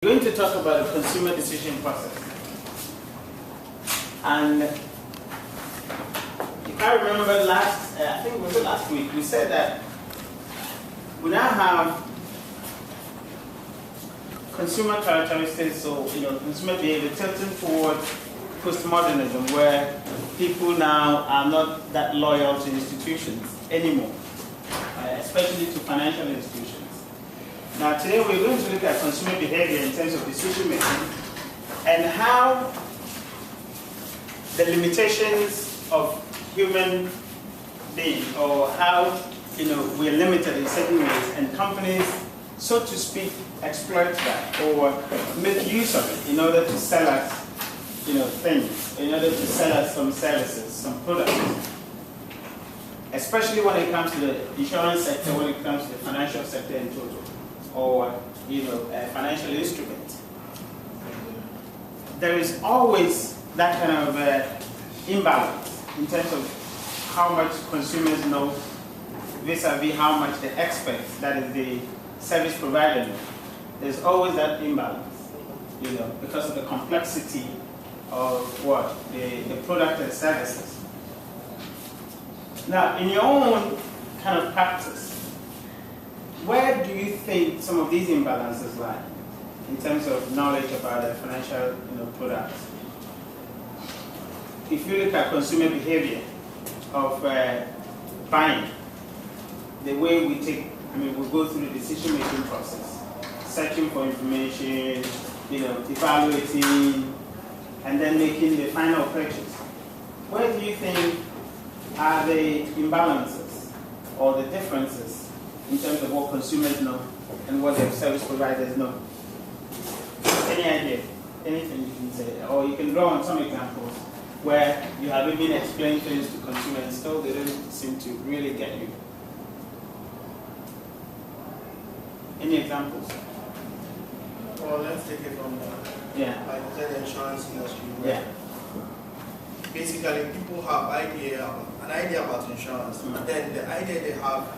We're going to talk about the consumer decision process. And if I remember I think it was last week, we said that we now have consumer characteristics, or consumer behavior tilting toward postmodernism, where people now are not that loyal to institutions anymore, especially to financial institutions. Now today we're going to look at consumer behavior in terms of decision making and how the limitations of human being, or how we are limited in certain ways, and companies, so to speak, exploit that or make use of it in order to sell us things, in order to sell us some services, some products. Especially when it comes to the insurance sector, when it comes to the financial sector in total, or a financial instrument. There is always that kind of imbalance in terms of how much consumers know vis-a-vis how much the experts, that is the service provider, know. There's always that imbalance, because of the complexity of the product and services. Now, in your own kind of practice, where do you think some of these imbalances lie in terms of knowledge about the financial products? If you look at consumer behavior of buying, the way we we go through the decision-making process, searching for information, evaluating, and then making the final purchase. Where do you think are the imbalances or the differences in terms of what consumers know and what their service providers know? Any idea? Anything you can say? Or you can draw on some examples where you have even explained things to consumers and still they don't seem to really get you. Any examples? Well, let's take it from the insurance industry. Yeah. Basically, people have an idea about insurance, but then the idea they have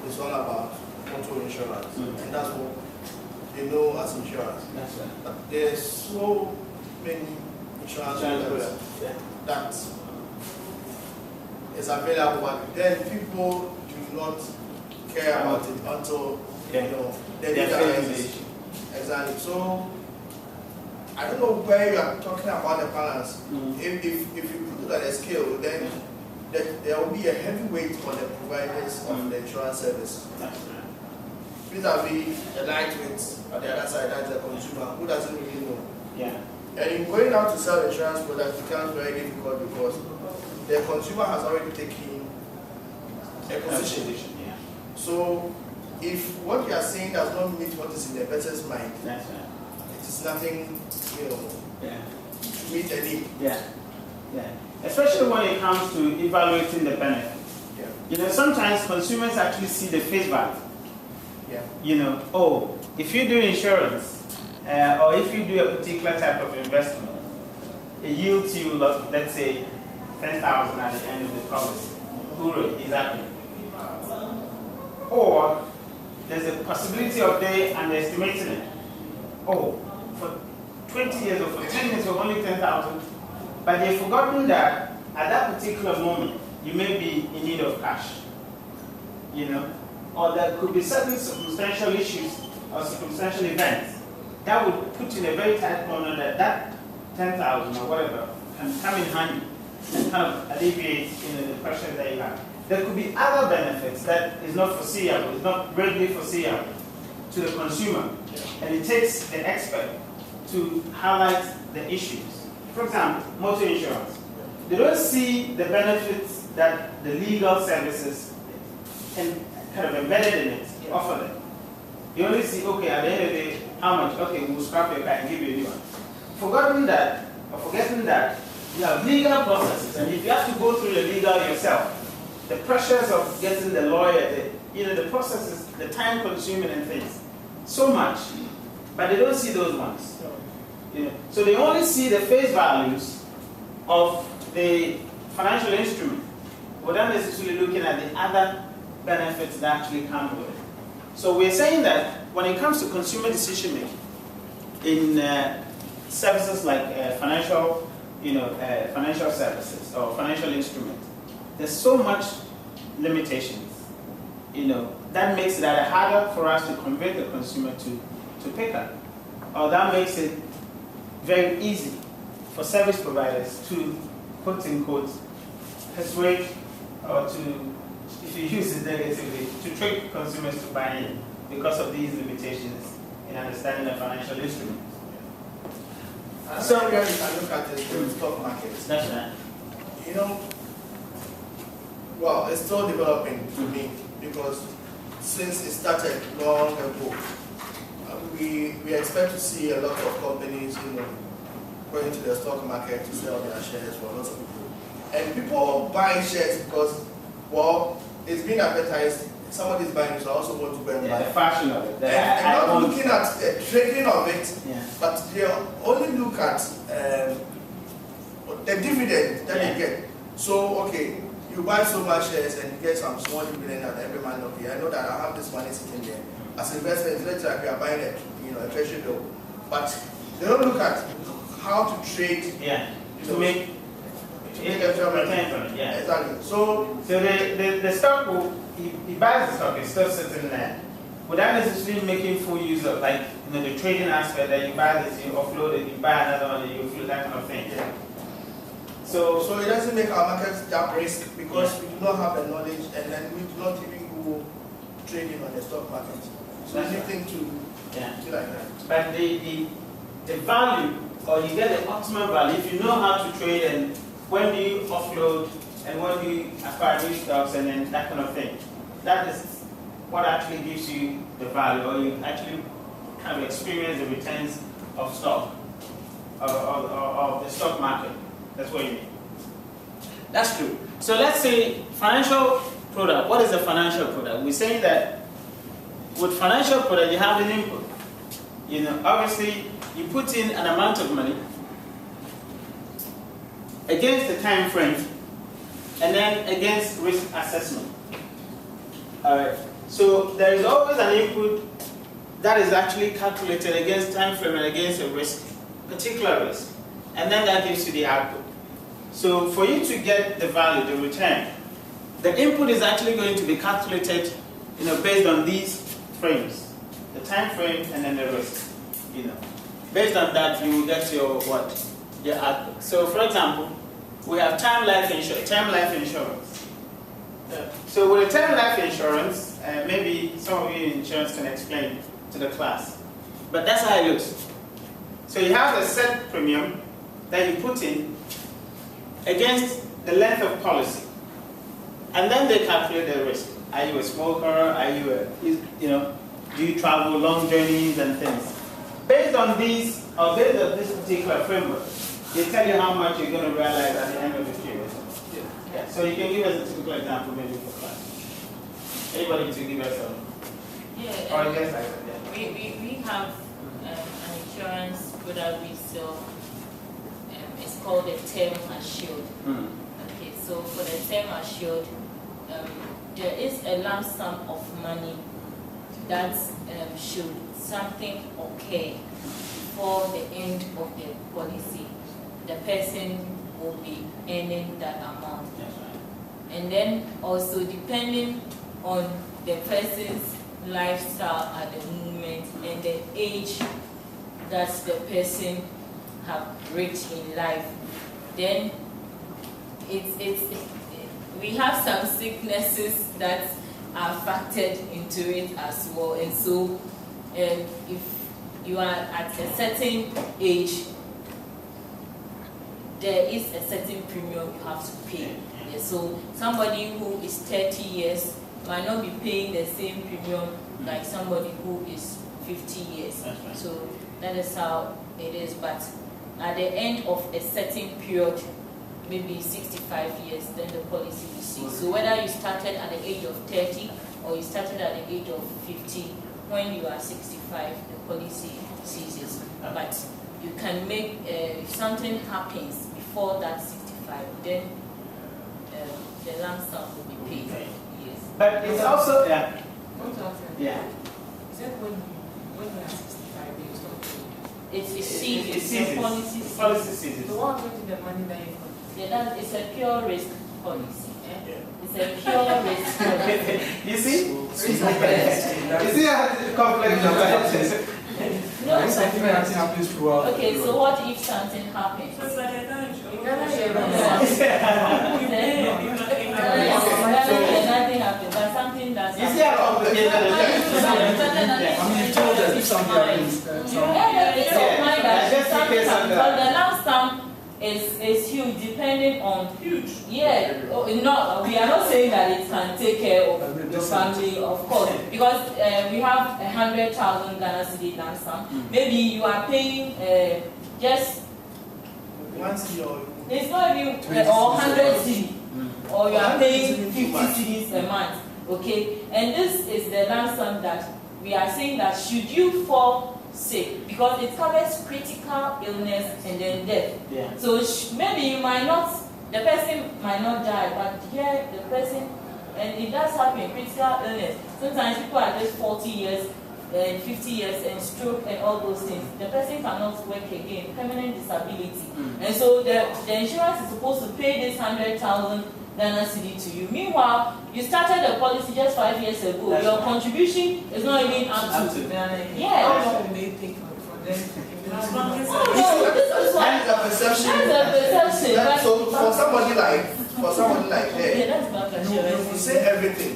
is all about auto insurance, and that's what they know as insurance. That's right. But there's so many insurance products that is available, but then people do not care about it until they realize. Exactly. So I don't know where you are talking about the balance. If you put it on a scale, then there will be a heavy weight on the providers of the insurance service. Vis-a-vis the lightweight on the other side, that's the consumer who doesn't really know. Yeah. And in going out to sell insurance products, it becomes very difficult because the consumer has already taken a position. Yeah. So if what you are saying does not meet what is in the person's mind, That's right. it is nothing, to meet a need. Yeah. Yeah. Especially when it comes to evaluating the benefits. Yeah. Sometimes consumers actually see the face value. Yeah. If you do insurance, or if you do a particular type of investment, it yields you, let's say, 10,000 at the end of the policy. Hooray, exactly. Or there's a possibility of they underestimating it. For 20 years or for 10 years, or only 10,000. But they've forgotten that at that particular moment, you may be in need of cash. Or there could be certain circumstantial issues or circumstantial events that would put you in a very tight corner that 10,000 or whatever can come in handy and kind of alleviate the pressure that you have. There could be other benefits that is not foreseeable, is not readily foreseeable to the consumer. And it takes the expert to highlight the issues. For example, motor insurance. They don't see the benefits that the legal services can kind of embedded in it offer them. You only see, at the end of the day, how much? We'll scrap your car and give you a new one. Forgetting that you have legal processes, and if you have to go through the legal yourself, the pressures of getting the lawyer, the processes, the time consuming and things, so much, but they don't see those ones. So they only see the face values of the financial instrument, without necessarily looking at the other benefits that actually come with it. So we're saying that when it comes to consumer decision making, in services like financial, financial services or financial instruments, there's so much limitations, that makes it either harder for us to convert the consumer to pick up, or that makes it very easy for service providers to, quote unquote, persuade or to, if you use it negatively, to trick consumers to buy in because of these limitations in understanding the financial instruments. So you can look at the stock market. That's right. Well, it's still developing to me because since it started long ago, we expect to see a lot of companies, going to the stock market to sell their shares for lots of people. And people buy shares because, well, it's been advertised, somebody's buying, so I also want to go and buy. The fashion of it. And not looking at the trading of it, but they only look at the dividend that they get. So, okay, you buy so much shares and you get some small dividend at every month. Okay, I know that I have this money sitting there. As investment, let's say we are buying a treasury bill, but they don't look at how to trade. To make a return from it. Exactly. So the stock will, he buys the stock, it's still sitting there, without necessarily making full use of, like, the trading aspect that you buy this, you offload it, you buy another one, and you offload, that kind of thing. So it doesn't make our markets that risk because we do not have the knowledge, and then we do not even go trading on the stock market. So anything to do like that. But the value, or you get the optimal value, if you know how to trade and when do you offload and when do you acquire new stocks and then that kind of thing. That is what actually gives you the value, or you actually kind of experience the returns of stock, of the stock market. That's what you mean. That's true. So let's say financial product. What is a financial product? We're saying that with financial product you have an input. Obviously you put in an amount of money against the time frame and then against risk assessment. Alright. So there is always an input that is actually calculated against time frame and against a risk, particular risk. And then that gives you the output. So for you to get the value, the return, the input is actually going to be calculated, based on these frames, the time frame and then the risk. Based on that, you will get your output. So for example, we have term life insurance. So with a term life insurance, maybe some of you in insurance can explain to the class. But that's how it looks. So you have a set premium that you put in against the length of policy. And then they calculate the risk. Are you a smoker? Are you do you travel long journeys and things? Based on these, or based on this particular framework, they tell you how much you're going to realize at the end of the period. Yeah. So you can give us a typical example maybe for class. Anybody to give us a... Or just like that, We have an insurance product we sell. It's called the term assured. Okay, so for the term assured, there is a lump sum of money that should something occur before the end of the policy, the person will be earning that amount. And then also depending on the person's lifestyle at the moment and the age that the person have reached in life, then we have some sicknesses that are factored into it as well. And so if you are at a certain age, there is a certain premium you have to pay. Yeah, so somebody who is 30 years might not be paying the same premium like somebody who is 50 years. Right. So that is how it is. But at the end of a certain period, maybe 65 years, then the policy will cease. So whether you started at the age of 30 or you started at the age of 50, when you are 65, the policy ceases. But you can make, if something happens before that 65, then the lump sum will be paid. Okay. Yes. But it's also, Is yeah. that when you are 65 years old? It sees It it's sees a it. policy. Policy sees it. So what happens to the money that you got? Yeah, it's a pure risk policy. Yeah. It's a pure risk policy. You see? So You see how complex the is? No, it's something that happens throughout. okay, so what if something happens? So it's like a gun show. In Ghana, nothing happens, but something that's You see how complicated it is? I mean, you told us if something happens, but the lump sum is huge, depending on Yeah, no, we are not saying that it can take care of the family, of course, because we have 100,000 Ghana cedi lump sum. Maybe you are paying just Once you're it's not even or 100 cedi, or you are paying 50 cedis a month. Okay, and this is the lump sum that we are saying that should you fall sick, because it covers critical illness and then death. Yeah. So maybe you might not, the person might not die, but here the person, and it does happen, critical illness. Sometimes people are just 40 years and 50 years and stroke and all those things. The person cannot work again, permanent disability. And so the insurance is supposed to pay this 100,000 Ghana cedi to you. Meanwhile, you started the policy just 5 years ago. That's Your right. contribution is not even up to. Yeah. How long will they take for them? As long as No, this is what. That's the perception. That's the perception. That- so for somebody like Yeah, her, that's bank you will assurance. say everything.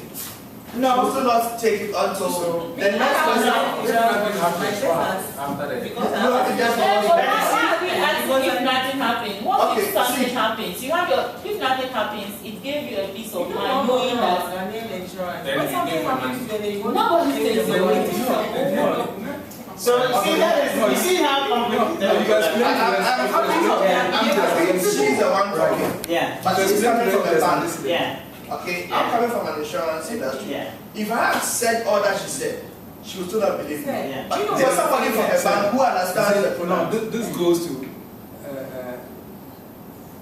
You No. will still not take it until the next person. If nothing happens, after that. because No, I think that's Yeah, not but what why are we asking if nothing happens? What Okay, if something see. happens? You have your, if nothing happens, it gave you a peace of you mind knowing that. Ghanaian insurance. Then When you something give them happens to them, you want Nobody to take takes them away. away. So you see that is, you see how complicated No, you guys it is? I'm happy to she's the one talking. Yeah. But she's coming from a bank. Yeah. Okay, I'm coming from an insurance industry. Yeah. If I had said all that she said, she would still not believe me. Yeah. But Do you know there's what- somebody from a bank who understands the No, pronoun. this goes to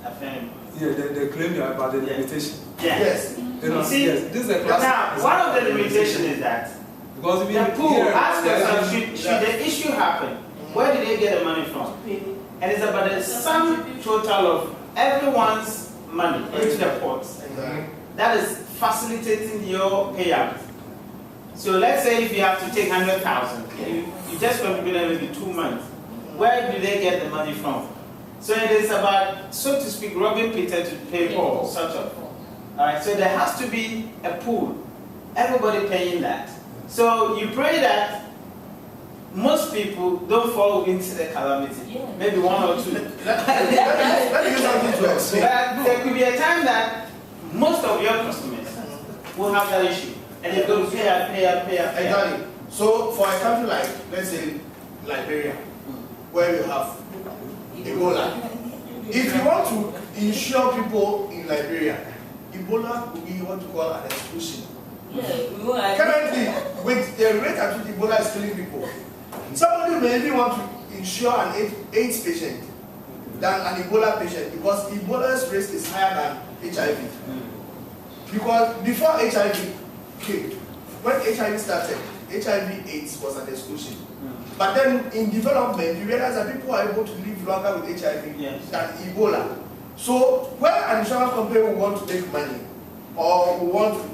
Affirm. the claim you have about the Yeah. limitation. Yeah. Yes. You know, See, yes, this is a classic. Now, one of the limitations is that Because if you the pool, here, ask yourself, there's- should the issue happen, where did they get the money from? And it's about the sum total of everyone's money into the pots. Exactly. That is facilitating your payout. So let's say if you have to take 100,000, you just contributed maybe 2 months. Where do they get the money from? So it is about, so to speak, robbing Peter to pay Paul, sort of. Alright, so there has to be a pool. Everybody paying that. So you pray that most people don't fall into the calamity. Yeah. Maybe 1 or 2. Let me use something to explain. But there could be a time that most of your customers will have that issue. And they're going to pay up, pay up, pay up, pay up. Exactly. So for a country like, let's say, Liberia, where you have Ebola, if you want to insure people in Liberia, Ebola would be what you call an exclusion. Yeah, we will agree. Currently, with the rate at which Ebola is killing people, somebody may even want to insure an AIDS patient than an Ebola patient because Ebola's risk is higher than HIV. Because before HIV came, when HIV started, HIV/AIDS was an exclusion. But then in development, you realize that people are able to live longer with HIV Yes. than Ebola. So when an insurance company will want to make money or will want to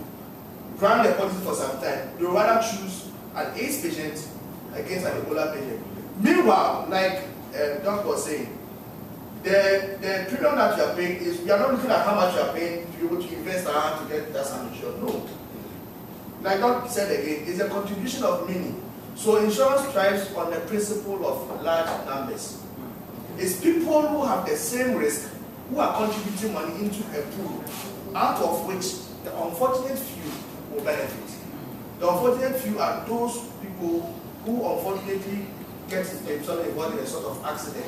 run the policy for some time, they would rather choose an AIDS patient against an Ebola patient. Meanwhile, like Doc was saying, the premium that you are paying is, we are not looking at how much you are paying to be able to invest around to get that sum insured. No. Like Doc said again, it's a contribution of many. So insurance thrives on the principle of large numbers. It's people who have the same risk who are contributing money into a pool, out of which the unfortunate few will benefit. The unfortunate few are those people who unfortunately get themselves involved in a sort of accident.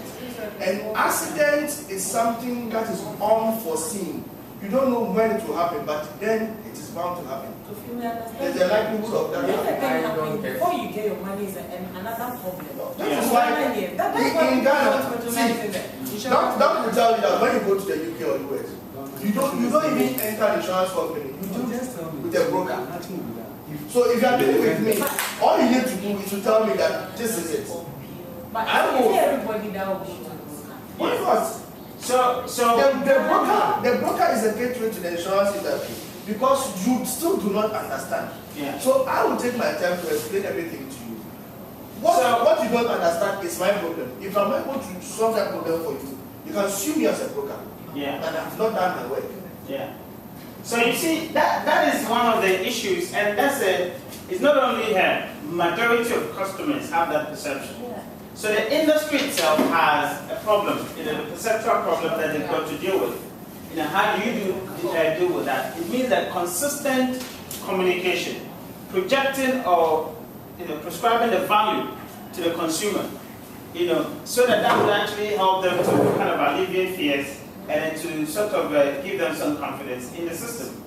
An accident is something that is unforeseen. You don't know when it will happen, but then it is bound to happen. So if you may understand, There's a likelihood of that if the happening. thing happens before you get your money is another problem. That Yeah. is why That's in why Ghana, see, that will tell you that when you go to the UK or US, you don't even enter the insurance company. You do Just tell me. with a broker. Nothing with that. So if you are dealing with me, all you need to do is to tell me that this is it. But I is will. everybody that will go to the broker? Why not? So The broker is a gateway to the insurance industry because you still do not understand. yeah. So I will take my time to explain everything to you. What you don't understand is my problem. If I'm able to solve that problem for you, you can sue me as a broker. Yeah. And I've not done my work. Yeah. So you see, that is one of the issues, and it's not only here, majority of customers have that perception. Yeah. So the industry itself has a problem, the perceptual problem that they've got to deal with. How do you deal with that? It means that consistent communication, projecting or prescribing the value to the consumer, so that would actually help them to kind of alleviate fears and to sort of give them some confidence in the system.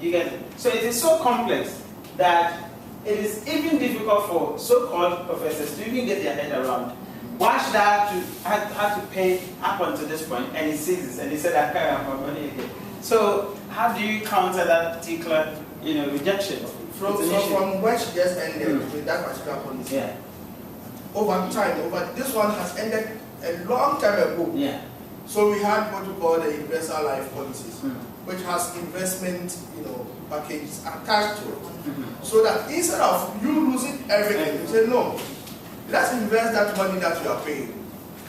You get it? So it is so complex that it is even difficult for so-called professors to even get their head around. Why should I have to pay up until this point? And he sees this, and he said, I can't have my money again. So how do you counter that particular, rejection? From where she just ended with that particular policy. Yeah. Over time, this one has ended a long time ago. Yeah. So we had what we call the universal life policies, which has investment, packages attached to it. So that instead of you losing everything, you say no, let's invest that money that you are paying.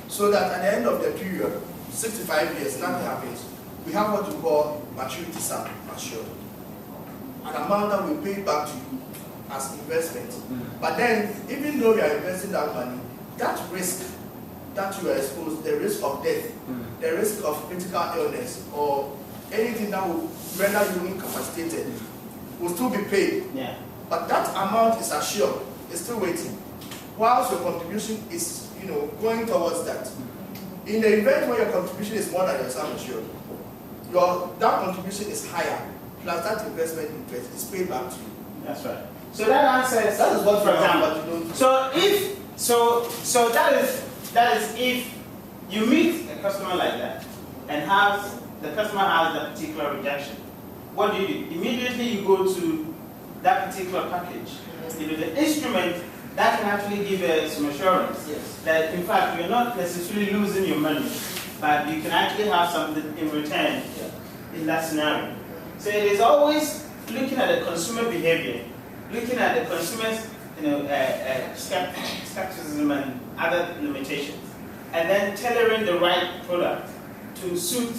So that at the end of the period, 65 years, nothing happens. We have what we call maturity sum assured. An amount that we pay back to you as investment. But then, even though we are investing that money, that risk that you are exposed, the risk of death, the risk of critical illness, or anything that will render you incapacitated, will still be paid. Yeah. But that amount is assured, it's still waiting. Whilst your contribution is, going towards that. In the event where your contribution is more than your sum assured, that contribution is higher, plus that investment interest is paid back to you. That's right. So that answers. That is what, for example. but you don't. So that is if you meet a customer like that and the customer has that particular rejection. What do? Immediately you go to that particular package. The instrument that can actually give some assurance that in fact you're not necessarily losing your money, but you can actually have something in return in that scenario. So it is always looking at the consumer behavior, looking at the consumer's skepticism and other limitations, and then tailoring the right product to suit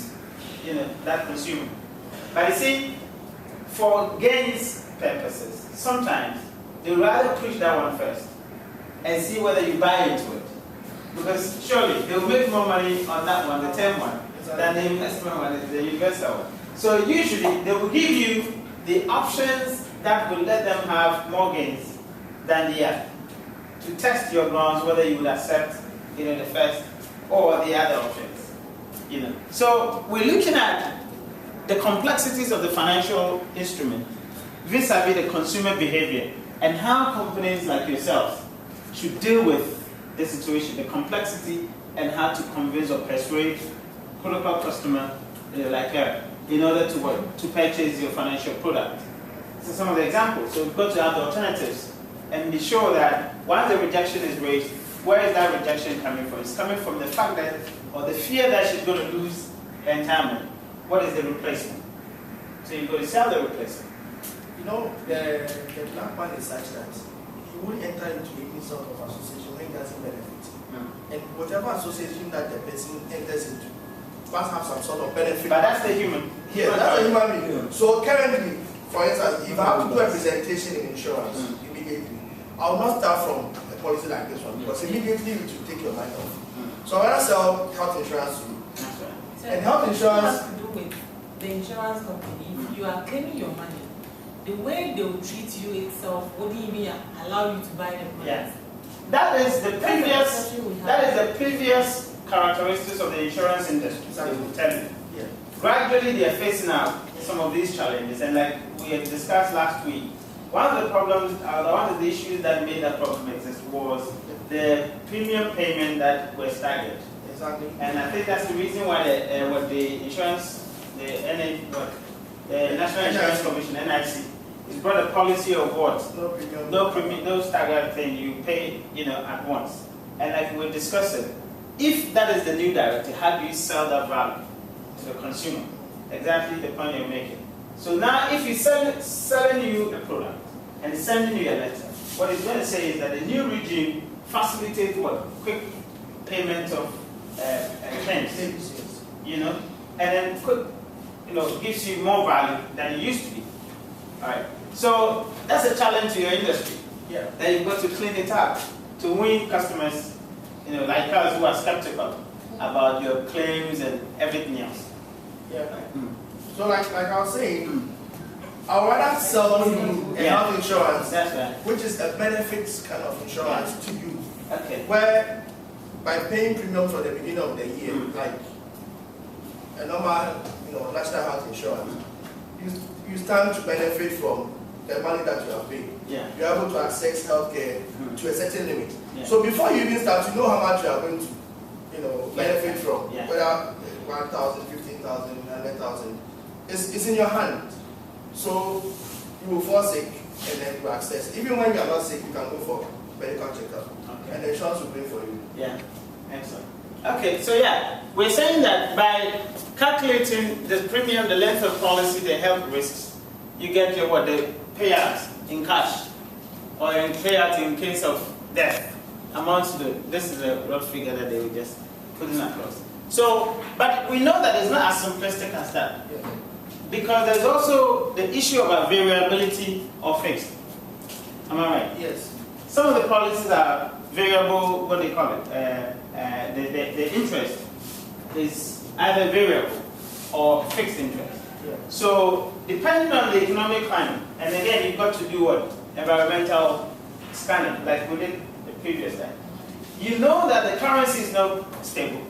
that consumer. But you see, for gains purposes, sometimes they rather push that one first and see whether you buy into it. Because surely they will make more money on that one, the term one, than the investment one, the universal one. So usually they will give you the options that will let them have more gains than the other, to test your grounds whether you would accept the first or the other options. So we're looking at the complexities of the financial instrument vis-a-vis the consumer behavior and how companies like yourselves should deal with the situation, the complexity, and how to convince or persuade protocol customer like her in order to purchase your financial product. So some of the examples. So we've got to have the alternatives and be sure that once the rejection is raised, where is that rejection coming from? It's coming from the fact that, or the fear that she's going to lose her entitlement. What is the replacement? So you're going to sell the replacement. The black man is such that he won't enter into any sort of association when he doesn't benefit. And whatever association that the person enters into must have some sort of benefit. But that's the human. Yeah, that's a human being. So currently, for instance, if I have to do a presentation in insurance immediately, I will not start from a policy like this one because immediately it will take your mind off. So I want to sell health insurance to you. So And health insurance has to do with the insurance company. If you are claiming your money, the way they will treat you itself wouldn't even allow you to buy the money. Yeah. That is the previous characteristics of the insurance industry. So they will tell you. Yeah. Gradually they are facing out some of these challenges, and like we had discussed last week, one of the problems, one of the issues that made that problem exist was the premium payment that was staggered. Exactly. And I think that's the reason why the National Insurance Commission, NIC, has brought a policy of what? No premium. No premium, no staggered thing. You pay, at once. And like we discussed, if that is the new directive, how do you sell that value to the consumer? Exactly the point you're making. So now if he's selling you a product and he's sending you a letter, what he's going to say is that the new regime facilitates what? Quick payment of claims, you know, and then quick, you know, gives you more value than it used to be. All right. So that's a challenge to your industry. Yeah. That you've got to clean it up to win customers, you know, like us who are skeptical about your claims and everything else. Yeah. So like I was saying, I would rather sell you a health insurance, That's right. which is a benefits kind of insurance to you, Okay. where by paying premiums for the beginning of the year, like a normal, you know, national health insurance, you stand to benefit from the money that you have paid. Yeah. You're able to access healthcare to a certain limit. Yeah. So before you even start, you know how much you are going to, you know, benefit from. Yeah. Whether 1,000, 15,000, 100,000, it's in your hand. So you will fall sick and then you access. Even when you are not sick, you can go for medical checkup, Okay. and the insurance will pay for you. Yeah. Excellent. Okay, so yeah, we're saying that by calculating the premium, the length of policy, the health risks, you get your what, the payout in cash or in payout in case of death amounts to this is a rough figure that they were just putting across. So, but we know that it's not as simplistic as that, because there's also the issue of variability or fixed. Am I right? Yes. Some of the policies are variable, what do you call it? The interest is either variable or fixed interest. Yeah. So depending on the economic climate, and again you've got to do what? Environmental scanning, like we did the previous time. You know that the currency is not stable.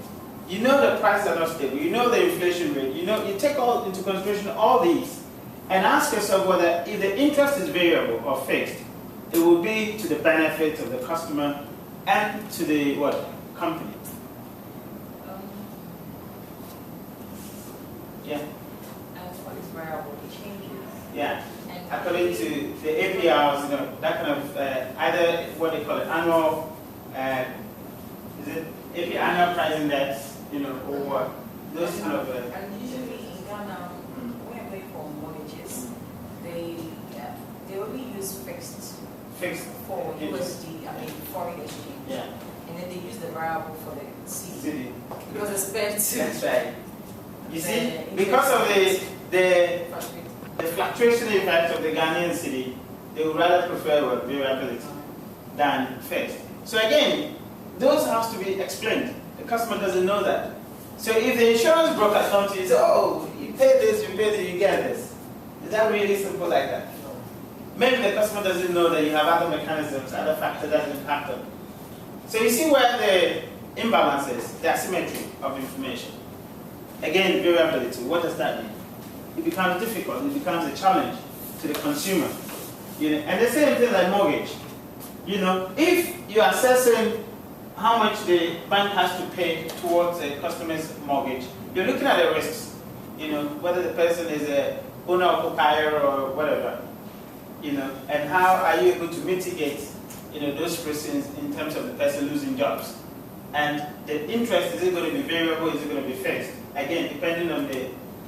You know the prices are not stable. You know the inflation rate. You know, you take all into consideration all these and ask yourself whether if the interest is variable or fixed, it will be to the benefit of the customer and to the what? Company. Yeah. What is variable? It changes. Yeah. And According to the APRs, you know, that kind of either what they call it, annual, is it APR, annual price index, you know, or those kind of. And usually in Ghana, when you pay for mortgages, they only use fixed Fixed. for interest. USD, I mean foreign exchange. Yeah. And then they use the variable for the CD. CD. Because it's better That's right. You see, The because of the to fluctuation effect of the Ghanaian cedi, they would rather prefer what, variability than fixed. So again, those have to be explained. The customer doesn't know that. So if the insurance broker comes to you and says, oh, you pay this, you get this. Is that really simple like that? Maybe the customer doesn't know that you have other mechanisms, other factors that impact them. So you see where the imbalance is, the asymmetry of information. Again, variability, what does that mean? It becomes difficult, it becomes a challenge to the consumer. You know, and the same thing like mortgage. You know, if you're assessing how much the bank has to pay towards a customer's mortgage, you're looking at the risks. You know, whether the person is a owner occupier or whatever. You know, and how are you able to mitigate, you know, those risks in terms of the person losing jobs? And the interest, is it going to be variable, is it going to be fixed? Again, depending on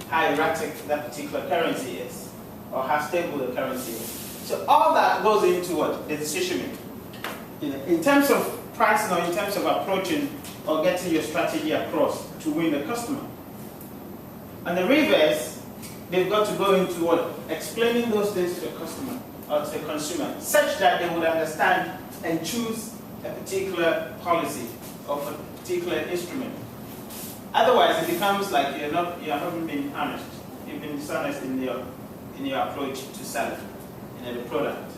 how erratic that particular currency is, or how stable the currency is. So all that goes into what? The decision making. You know, in terms of pricing or in terms of approaching or getting your strategy across to win the customer. And the reverse, they've got to go into what? Explaining those things to the customer or to the consumer, such that they would understand and choose a particular policy or a particular instrument. Otherwise, it becomes like you haven't been honest. You've been dishonest in your approach to selling, you know, the product.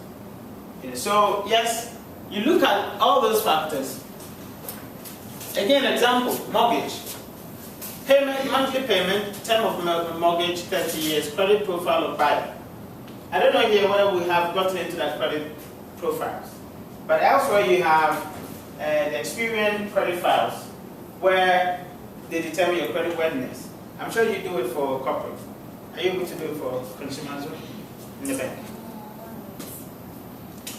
You know, so yes, you look at all those factors. Again, example: mortgage, payment, monthly payment, term of mortgage, 30 years, credit profile of buyer. I don't know here whether we have gotten into that credit profiles, but elsewhere you have the Experian credit files, where they determine your credit worthiness. I'm sure you do it for corporate. Are you able to do it for consumers in the bank?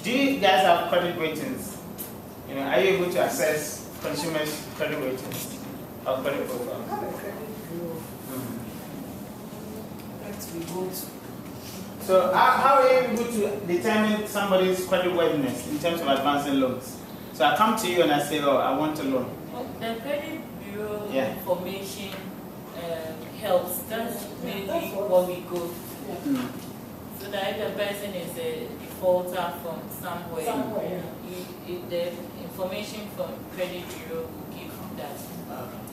Do you guys have credit ratings You know, are you able to access consumers' credit ratings or credit profile? Have a credit bureau that we go to. So how are you able to determine somebody's credit worthiness in terms of advancing loans? So I come to you and I say, oh, I want a loan. The credit bureau Yeah. information helps. That's mainly what we go to. Mm. So that if the person is a defaulter from somewhere, the information from credit bureau will give that.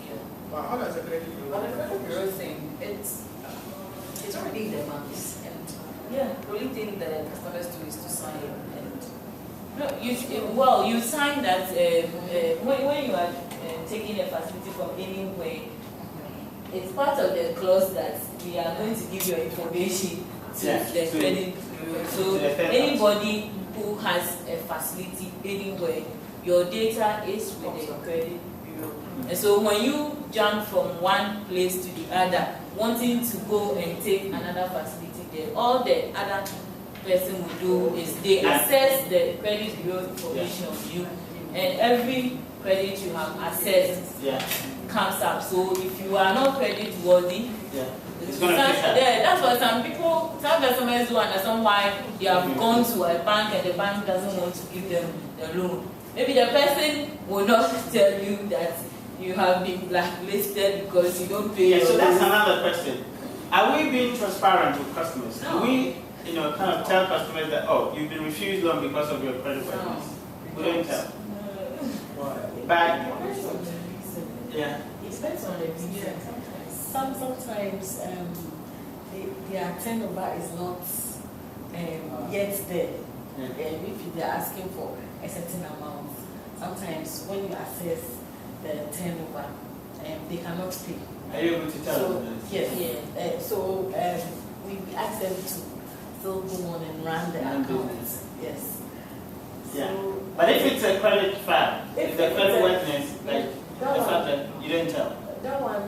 Yeah. But how does a credit bureau? But the credit bureau thing, it's already in the banks, and Yeah. the only thing the customers do is to sign and No, you sign that when you are taking a facility from anywhere, it's part of the clause that we are going to give your information to Yeah, the to- credit bureau. So to the third anybody who has a facility anywhere, your data is with the credit bureau. And so when you jump from one place to the other, wanting to go and take another facility there, all the other person will do is they Yeah. assess the credit bureau information of you, and every credit you have accessed Yeah, comes up. So if you are not credit worthy, yeah. It's going to pick up. yeah, that's why some customers do understand why they have gone to a bank and the bank doesn't want to give them the loan. Maybe the person will not tell you that you have been blacklisted because you don't pay Yeah, your so that's loan. another question. Are we being transparent with customers? No. Do we, kind of tell customers that, oh, you've been refused loan because of your credit No. worthiness? We don't tell. Why? But, Depends on the reason. yeah, It depends on the reason. Sometimes their turnover is not yet there. If they are asking for a certain amount, sometimes when you assess the turnover, they cannot pay. are you able to tell So them this? yes, Yeah. so we ask them to still go on and run the Run account. business. Yes. Yeah. So, But if it's a credit file, if the If credit it's a- worthiness, like that the one- fact that you didn't tell, that one.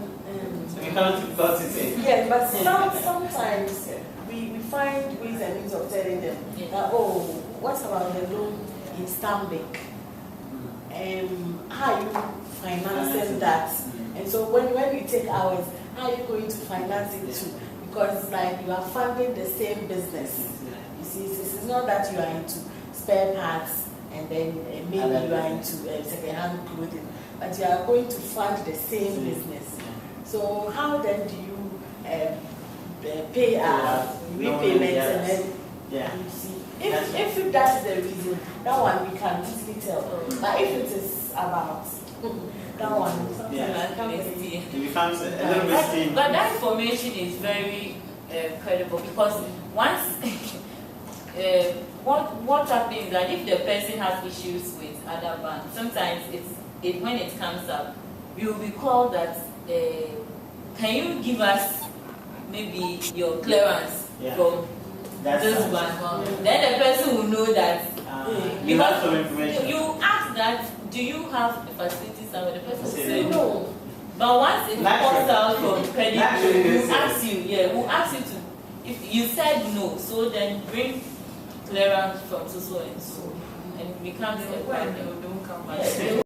so you cannot because it's a. Yes, but sometimes we find ways and means of telling them Yeah. that, oh, what about the loan in Stanbic? How are you financing that? And so when you take ours, how are you going to finance it too? Because it's like you are funding the same business. You see, it's not that you are into spare parts and then maybe you are into second-hand clothing, but you are going to fund the same business. So how then do you pay our repayments and then Yeah. you see? If that is the reason, that one we can easily tell. But if it is about that one, something Yeah. I can't Next really. year. It becomes a little bit steam. But that information is very credible because once what happens is that if the person has issues with other banks, sometimes when it comes up, we will be called that can you give us maybe your clearance Yeah. from That's this nice. bank? Then the person will know that You have some information. you ask that, do you have a facility somewhere? The person will say no. No. But once it Naturally. comes out from credit Naturally, bureau, yes. we'll ask you to, if you said no, so then bring clearance from so and so, and it becomes a problem. Don't come back. Yeah.